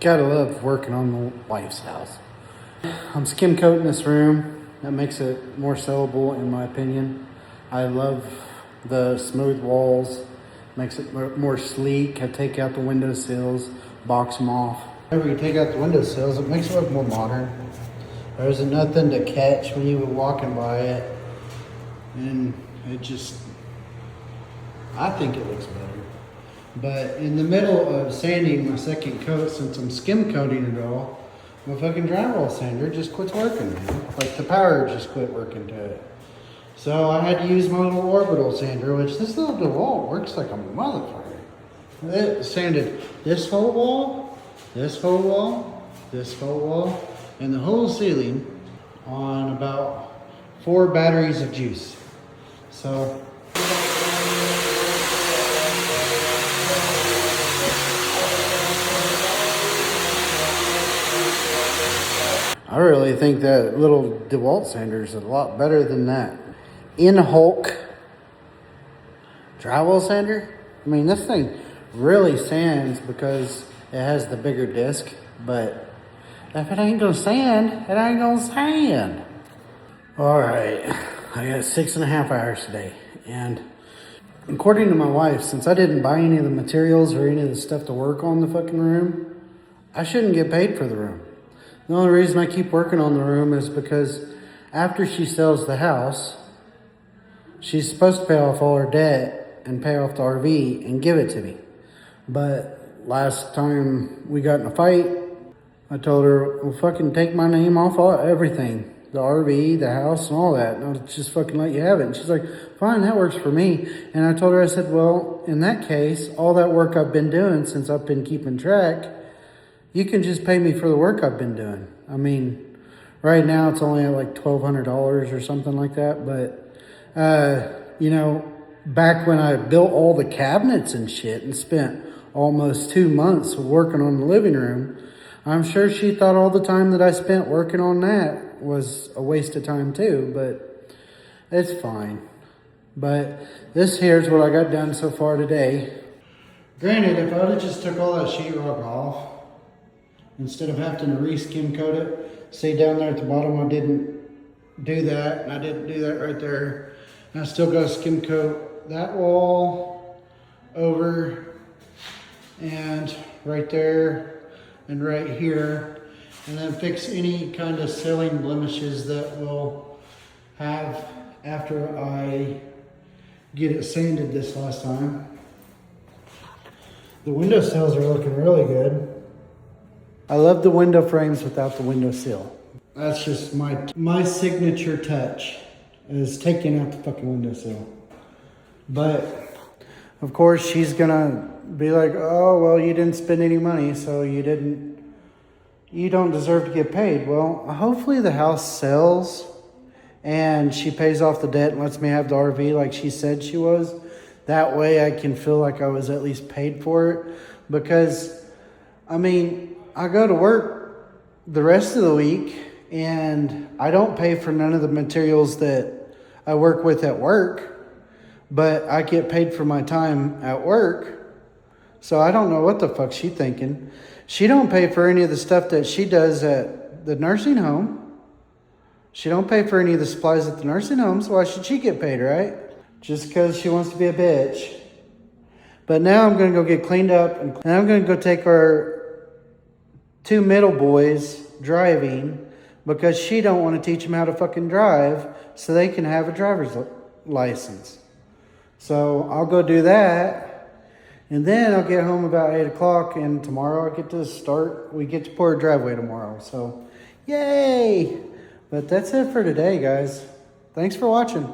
Gotta love working on the wife's house. I'm skim coating this room. That makes it more sellable in my opinion. I love the smooth walls. Makes it more sleek. I take out the window sills, box them off. Whenever you take out the window sills, it makes it look more modern. There's nothing to catch when you were walking by it. And it just, I think it looks better. But in the middle of sanding my second coat, since I'm skim coating it all, my fucking drywall sander just quits working, man. Like the power just quit working to it. So I had to use my little orbital sander, which this little DeWalt works like a motherfucker. It sanded this whole wall, this whole wall, this whole wall, and the whole ceiling on about 4 batteries of juice. So I really think that little DeWalt sander is a lot better than that In-Hulk drywall sander. I mean, this thing really sands because it has the bigger disc, but if it ain't gonna sand, it ain't gonna sand. All right, I got 6.5 hours today, and according to my wife, since I didn't buy any of the materials or any of the stuff to work on the fucking room, I shouldn't get paid for the room. The only reason I keep working on the room is because after she sells the house, she's supposed to pay off all her debt and pay off the RV and give it to me. But last time we got in a fight, I told her, well, fucking take my name off everything. The RV, the house, and all that. And I'll just fucking let you have it. And she's like, fine, that works for me. And I told her, I said, well, in that case, all that work I've been doing since I've been keeping track, you can just pay me for the work I've been doing. I mean, right now it's only at like $1,200 or something like that. But, you know, back when I built all the cabinets and shit and spent almost 2 months working on the living room, I'm sure she thought all the time that I spent working on that was a waste of time too, but it's fine. But this here's what I got done so far today. Granted, if I would have just took all that sheetrock off, instead of having to re-skim coat it, see down there at the bottom I didn't do that, and I didn't do that right there. And I still got to skim coat that wall over and right there and right here, and then fix any kind of ceiling blemishes that we'll have after I get it sanded this last time. The window sills are looking really good. I love the window frames without the window sill. That's just my signature touch, is taking out the fucking window sill. But of course she's gonna be like, oh, well, you didn't spend any money, so you don't deserve to get paid. Well, hopefully the house sells and she pays off the debt and lets me have the RV like she said she was. That way I can feel like I was at least paid for it. Because, I mean, I go to work the rest of the week and I don't pay for none of the materials that I work with at work, but I get paid for my time at work. So I don't know what the fuck she's thinking. She don't pay for any of the stuff that she does at the nursing home. She don't pay for any of the supplies at the nursing home, so why should she get paid, right? Just because she wants to be a bitch. But now I'm going to go get cleaned up, and I'm going to go take our 2 middle boys driving because she don't want to teach them how to fucking drive so they can have a driver's license. So I'll go do that. And then I'll get home about 8 o'clock, and tomorrow we get to pour a driveway tomorrow. So, yay! But that's it for today, guys. Thanks for watching.